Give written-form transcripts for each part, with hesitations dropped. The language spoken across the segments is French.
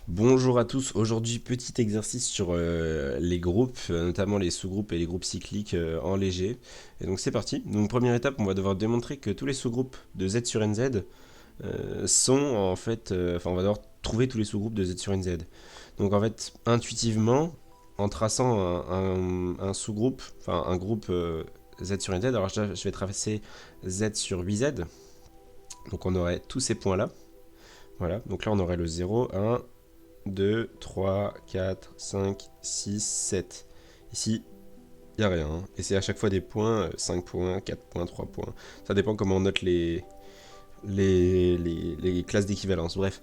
Bonjour à tous, aujourd'hui petit exercice sur les groupes, notamment les sous-groupes et les groupes cycliques en léger. Et donc c'est parti. Donc première étape, on va devoir démontrer que tous les sous-groupes de Z sur NZ sont en fait, on va devoir trouver tous les sous-groupes de Z sur NZ. Donc en fait, intuitivement, en traçant un sous-groupe, enfin un groupe Z sur NZ, alors je vais tracer Z sur 8Z, donc on aurait tous ces points-là. Voilà, donc là on aurait le 0, 1, 2, 3, 4, 5, 6, 7. Ici, il n'y a rien, hein. Et c'est à chaque fois des points, 5 points, 4 points, 3 points. Ça dépend comment on note les classes d'équivalence. Bref.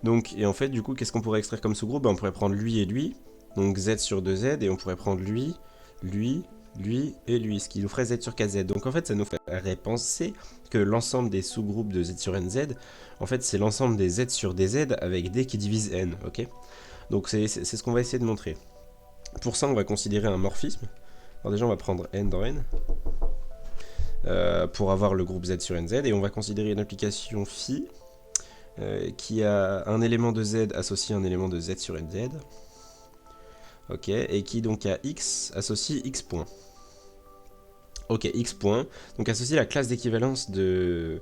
Donc, et en fait, du coup, qu'est-ce qu'on pourrait extraire comme sous-groupe? On pourrait prendre lui et lui. Donc Z sur 2Z. Et on pourrait prendre lui, lui, lui et lui. Ce qui nous ferait Z sur 4Z. Donc en fait, ça nous ferait penser que l'ensemble des sous-groupes de Z sur NZ, en fait, c'est l'ensemble des Z sur DZ avec D qui divise N. Ok. Donc c'est ce qu'on va essayer de montrer. Pour ça, on va considérer un morphisme. Alors déjà, on va prendre n dans n pour avoir le groupe z sur nz, et on va considérer une application phi qui a un élément de z associé à un élément de z sur nz, ok, et qui donc a x associe x point. Ok, x point, donc associe la classe d'équivalence de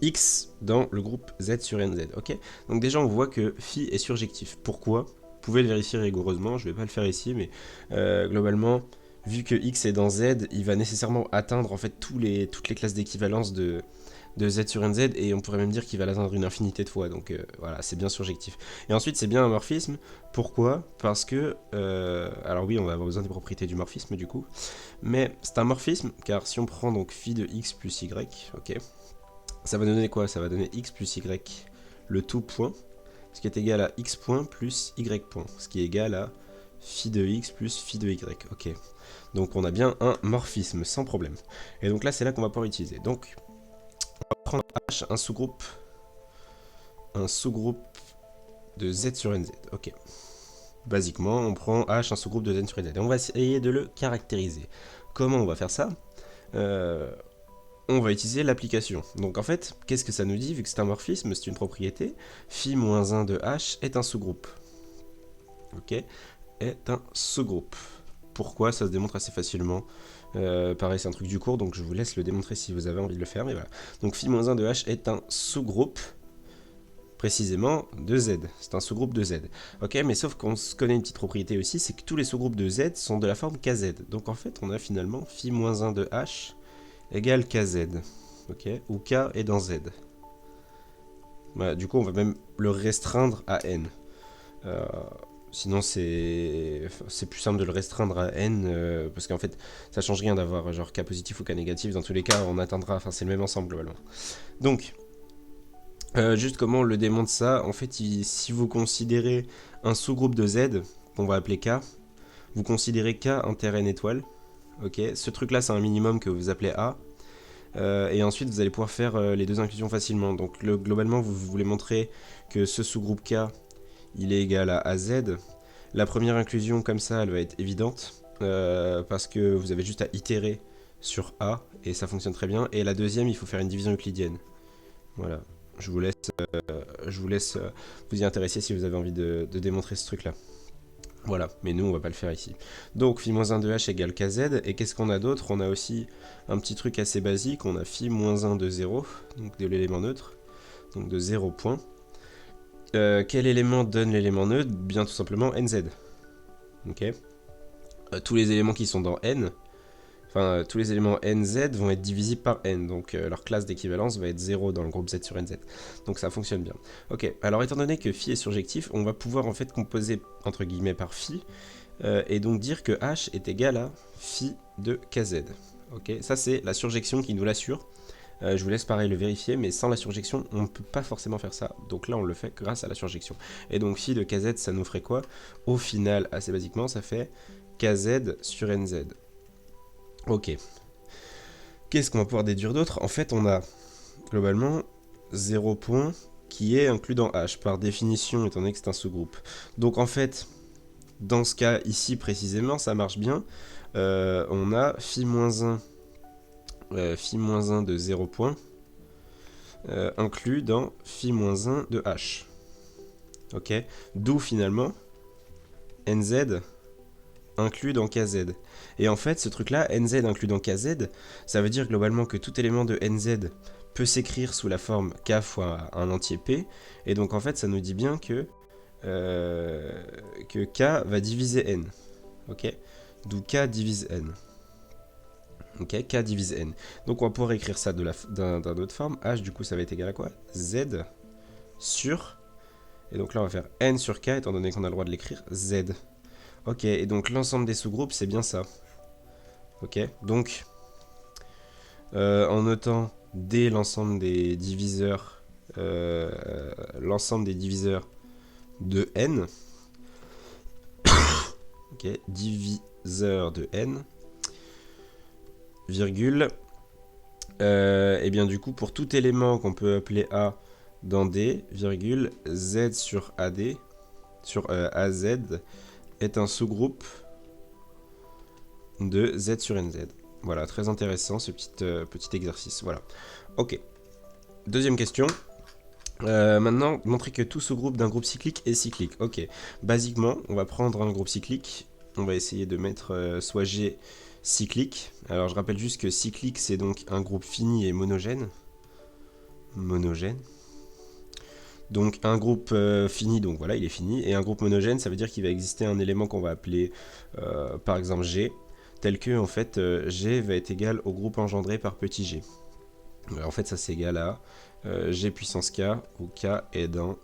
x dans le groupe z sur nz, ok. Donc déjà, on voit que phi est surjectif. Pourquoi? Vous pouvez le vérifier rigoureusement, je ne vais pas le faire ici, mais globalement, vu que x est dans z, il va nécessairement atteindre en fait toutes les classes d'équivalence de z sur nz, et on pourrait même dire qu'il va l'atteindre une infinité de fois, donc voilà, c'est bien surjectif. Et ensuite, c'est bien un morphisme. Pourquoi? Parce que, alors oui, on va avoir besoin des propriétés du morphisme du coup, mais c'est un morphisme, car si on prend donc phi de x plus y, ok, ça va donner quoi? Ça va donner x plus y, le tout point, ce qui est égal à x point plus y point, ce qui est égal à phi de x plus phi de y, ok. Donc on a bien un morphisme, sans problème. Et donc là, c'est là qu'on va pouvoir utiliser. Donc, on va prendre H, un sous-groupe de Z sur NZ, ok. Basiquement, on prend H, un sous-groupe de Z sur NZ, et on va essayer de le caractériser. Comment on va faire ça? On va utiliser l'application. Donc en fait, qu'est-ce que ça nous dit? Vu que c'est un morphisme, c'est une propriété, phi moins 1 de H est un sous-groupe. Ok, est un sous-groupe. Pourquoi? Ça se démontre assez facilement. Pareil, c'est un truc du cours, donc je vous laisse le démontrer si vous avez envie de le faire, mais voilà. Donc phi moins 1 de H est un sous-groupe, précisément, de Z. C'est un sous-groupe de Z. Ok, mais sauf qu'on connaît une petite propriété aussi, c'est que tous les sous-groupes de Z sont de la forme KZ. Donc en fait, on a finalement phi moins 1 de H égale KZ. Ok, où K est dans Z. Voilà, du coup, on va même le restreindre à N. Euh, Sinon, c'est plus simple de le restreindre à n, parce qu'en fait, ça change rien d'avoir genre K positif ou K négatif. Dans tous les cas, on atteindra, enfin, c'est le même ensemble globalement. Donc, juste comment on le démontre ça? En fait, si vous considérez un sous-groupe de Z, qu'on va appeler K, vous considérez K inter n étoiles. Ok, ce truc-là, c'est un minimum que vous appelez A. Et ensuite, vous allez pouvoir faire les deux inclusions facilement. Donc, globalement, vous voulez montrer que ce sous-groupe K, il est égal à AZ. La première inclusion, comme ça, elle va être évidente, parce que vous avez juste à itérer sur A, et ça fonctionne très bien. Et la deuxième, il faut faire une division euclidienne. Voilà. Je vous laisse vous y intéresser si vous avez envie de démontrer ce truc-là. Voilà, mais nous on va pas le faire ici. Donc phi moins 1 de h égale kz, et qu'est-ce qu'on a d'autre? On a aussi un petit truc assez basique, on a phi moins 1 de 0, donc de l'élément neutre, donc de 0 point. Quel élément donne l'élément neutre? Bien tout simplement nz. Ok. Tous les éléments qui sont dans n, enfin tous les éléments nz vont être divisibles par n, donc leur classe d'équivalence va être 0 dans le groupe z sur nz. Donc ça fonctionne bien. Ok, alors étant donné que phi est surjectif, on va pouvoir en fait composer entre guillemets par phi, et donc dire que h est égal à phi de kz. Ok, ça c'est la surjection qui nous l'assure. Je vous laisse pareil le vérifier, mais sans la surjection, on ne peut pas forcément faire ça. Donc là, on le fait grâce à la surjection. Et donc phi de kz, ça nous ferait quoi? Au final, assez basiquement, ça fait kz sur nz. Ok. Qu'est-ce qu'on va pouvoir déduire d'autre? En fait, on a globalement 0 point qui est inclus dans H, par définition, étant donné que c'est un sous-groupe. Donc en fait, dans ce cas ici précisément, ça marche bien. On a phi moins 1, phi moins 1 de 0 point inclus dans phi moins 1 de H. Ok, d'où finalement nz inclus dans kz. Et en fait, ce truc-là, nz inclus dans kz, ça veut dire globalement que tout élément de nz peut s'écrire sous la forme k fois un entier p, et donc en fait, ça nous dit bien que k va diviser n. Ok, d'où k divise n. Ok, k divise n. Donc on va pouvoir écrire ça d'une autre forme. H, du coup, ça va être égal à quoi? Z sur... Et donc là, on va faire n sur k, étant donné qu'on a le droit de l'écrire, z. Ok, et donc l'ensemble des sous-groupes, c'est bien ça. Ok, donc, en notant D l'ensemble des diviseurs, de n, ok, diviseur de n, virgule, et bien du coup, pour tout élément qu'on peut appeler A dans D, virgule, Z sur AD, sur AZ, est un sous-groupe de Z sur NZ. Voilà, très intéressant ce petit exercice. Voilà. Ok. Deuxième question. Maintenant, montrer que tout sous-groupe d'un groupe cyclique est cyclique. Ok. Basiquement, on va prendre un groupe cyclique. On va essayer de mettre soit G cyclique. Alors, je rappelle juste que cyclique, c'est donc un groupe fini et monogène. Monogène. Donc un groupe fini, donc voilà, il est fini. Et un groupe monogène, ça veut dire qu'il va exister un élément qu'on va appeler, par exemple, G, tel que, en fait, G va être égal au groupe engendré par petit g. Alors, en fait, ça c'est égal à G puissance K, où K est dans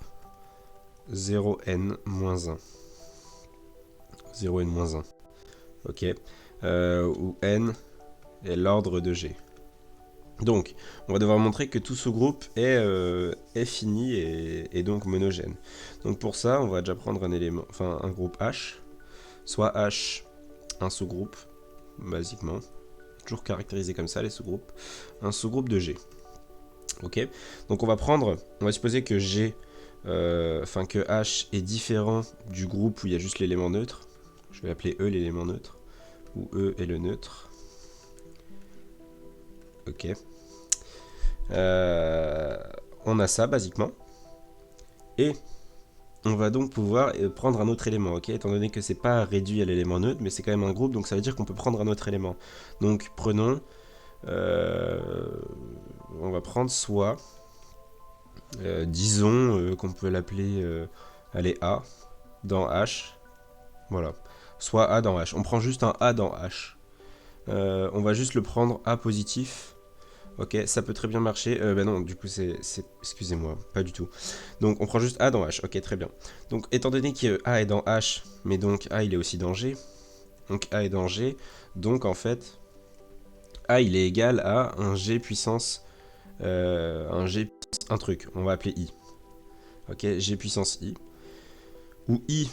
0n-1. 0n-1. Ok. Où n est l'ordre de G. Donc, on va devoir montrer que tout sous-groupe est fini et donc monogène. Donc pour ça, on va déjà prendre un élément, enfin un groupe H, soit H, un sous-groupe, basiquement, toujours caractérisé comme ça les sous-groupes, un sous-groupe de G. Ok. Donc on va supposer que G, que H est différent du groupe où il y a juste l'élément neutre. Je vais appeler E l'élément neutre, où E est le neutre. Ok. On a ça basiquement. Et on va donc pouvoir prendre un autre élément, ok, étant donné que c'est pas réduit à l'élément neutre, mais c'est quand même un groupe, donc ça veut dire qu'on peut prendre un autre élément. Donc prenons, on va prendre soit, disons qu'on peut l'appeler, allez, A dans H, voilà, soit A dans H. On prend juste un A dans H. On va juste le prendre A positif. Ok, ça peut très bien marcher. Ben non, du coup, excusez-moi, pas du tout. Donc, on prend juste A dans H. Ok, très bien. Donc, étant donné que A est dans H, mais donc A, il est aussi dans G. Donc, A est dans G. Donc, en fait, A, il est égal à un G puissance... un truc. On va appeler I. Ok, G puissance I. Où I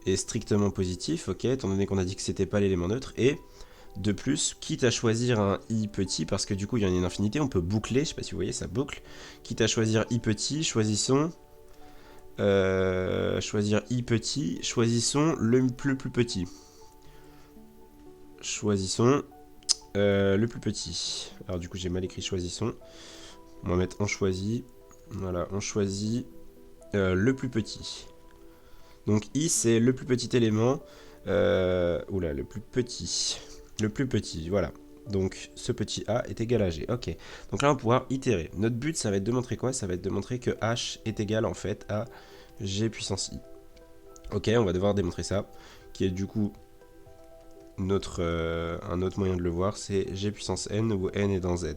est strictement positif, ok, étant donné qu'on a dit que c'était pas l'élément neutre. Et... de plus, quitte à choisir un i petit, parce que du coup il y en a une infinité, on peut boucler, je sais pas si vous voyez, ça boucle. Quitte à choisir i petit, choisissons le plus petit. Choisissons le plus petit. Alors du coup j'ai mal écrit choisissons. On va mettre on choisit. Voilà, on choisit le plus petit. Donc i c'est le plus petit élément. Oula, le plus petit. Le plus petit, voilà. Donc ce petit a est égal à g. Ok. Donc là on va pouvoir itérer. Notre but ça va être de montrer quoi? Ça va être de montrer que h est égal en fait à g puissance i. Ok, on va devoir démontrer ça. Qui est du coup un autre moyen de le voir, c'est g puissance n où n est dans z.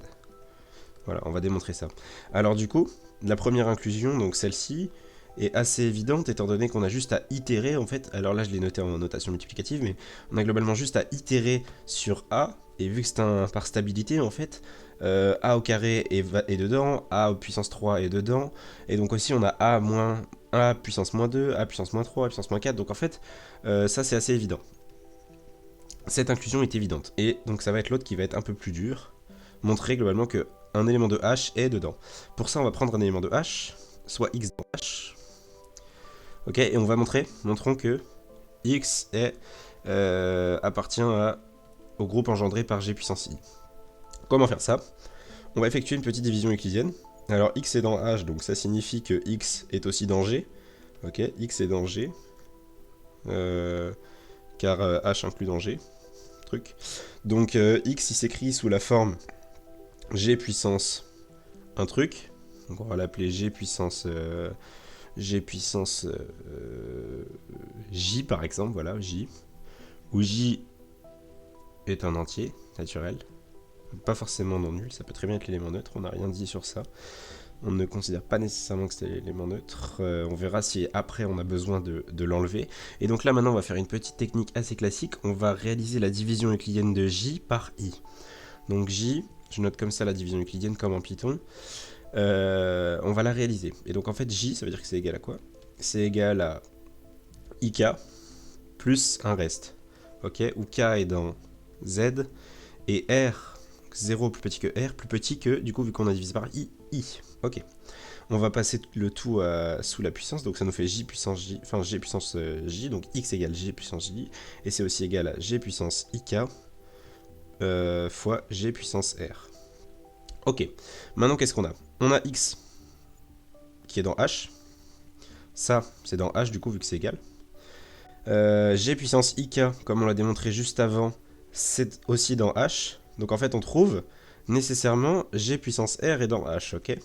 Voilà, on va démontrer ça. Alors du coup, la première inclusion, donc celle-ci, est assez évidente étant donné qu'on a juste à itérer en fait. Alors là je l'ai noté en notation multiplicative, mais on a globalement juste à itérer sur A, et vu que c'est un par stabilité en fait, A au carré est dedans, A puissance 3 est dedans, et donc aussi on a A puissance moins 2, A puissance moins 3, A puissance moins 4, donc en fait ça c'est assez évident. Cette inclusion est évidente, et donc ça va être l'autre qui va être un peu plus dur, montrer globalement que un élément de H est dedans. Pour ça on va prendre un élément de H, soit X dans H. Ok, et on va montrons que X appartient au groupe engendré par G puissance I. Comment faire ça? On va effectuer une petite division euclidienne. Alors X est dans H, donc ça signifie que X est aussi dans G. Ok, X est dans G. Car H inclut dans G. Truc. Donc X il s'écrit sous la forme G puissance un truc. Donc on va l'appeler G puissance J par exemple, voilà, J. Où J est un entier naturel. Pas forcément non nul, ça peut très bien être l'élément neutre, on n'a rien dit sur ça. On ne considère pas nécessairement que c'est l'élément neutre. On verra si après on a besoin de l'enlever. Et donc là maintenant on va faire une petite technique assez classique. On va réaliser la division euclidienne de J par I. Donc J, je note comme ça la division euclidienne comme en Python. On va la réaliser. Et donc en fait J, ça veut dire que c'est égal à quoi? C'est égal à IK plus un reste. Ok, où K est dans Z et R 0 plus petit que R, plus petit que, du coup, vu qu'on a divisé par I. Ok. On va passer le tout sous la puissance, donc ça nous fait J puissance J, enfin G puissance J, donc X égale G puissance J, et c'est aussi égal à G puissance IK fois G puissance R. Ok. Maintenant, qu'est-ce qu'on a? On a X qui est dans H. Ça, c'est dans H, du coup, vu que c'est égal. G puissance IK, comme on l'a démontré juste avant, c'est aussi dans H. Donc en fait, on trouve nécessairement G puissance R est dans H, ok?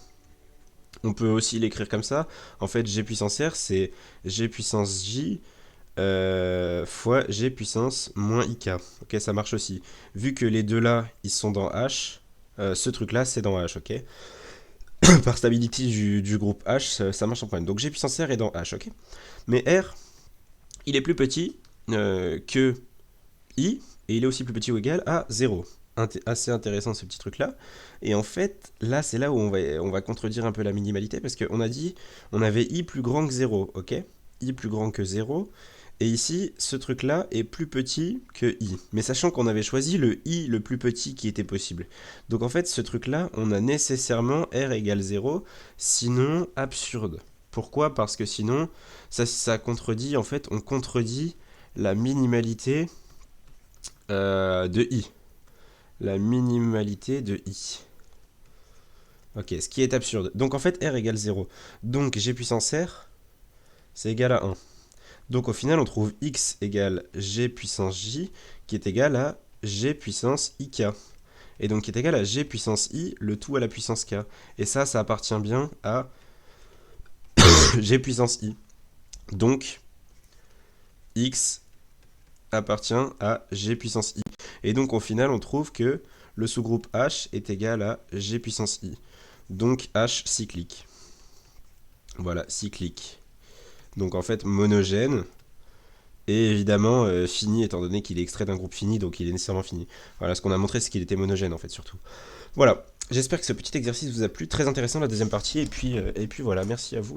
On peut aussi l'écrire comme ça. En fait, G puissance R, c'est G puissance J fois G puissance moins IK. Ok, ça marche aussi. Vu que les deux là, ils sont dans H, ce truc-là, c'est dans H, ok? Par stability du groupe H, ça marche sans problème. Donc G puissance R est dans H, ok? Mais R, il est plus petit que I, et il est aussi plus petit ou égal à 0. Assez intéressant ce petit truc là. Et en fait, là c'est là où on va contredire un peu la minimalité, parce qu'on a dit, on avait I plus grand que 0, ok? I plus grand que 0, et ici, ce truc là est plus petit que I. Mais sachant qu'on avait choisi le I le plus petit qui était possible. Donc en fait, ce truc là, on a nécessairement R égale 0, sinon absurde. Pourquoi? Parce que sinon, ça contredit, en fait, on contredit la minimalité de I. La minimalité de I. Ok, ce qui est absurde. Donc en fait, R égale 0. Donc G puissance R, c'est égal à 1. Donc au final, on trouve X égale G puissance J, qui est égal à G puissance IK. Et donc qui est égal à G puissance I, le tout à la puissance K. Et ça appartient bien à G puissance I. Donc X appartient à G puissance I. Et donc au final, on trouve que le sous-groupe H est égal à G puissance I. Donc H cyclique. Voilà, cyclique. Donc en fait, monogène. Et évidemment, fini, étant donné qu'il est extrait d'un groupe fini, donc il est nécessairement fini. Voilà, ce qu'on a montré, c'est qu'il était monogène, en fait, surtout. Voilà, j'espère que ce petit exercice vous a plu. Très intéressant, la deuxième partie. Et puis voilà, merci à vous.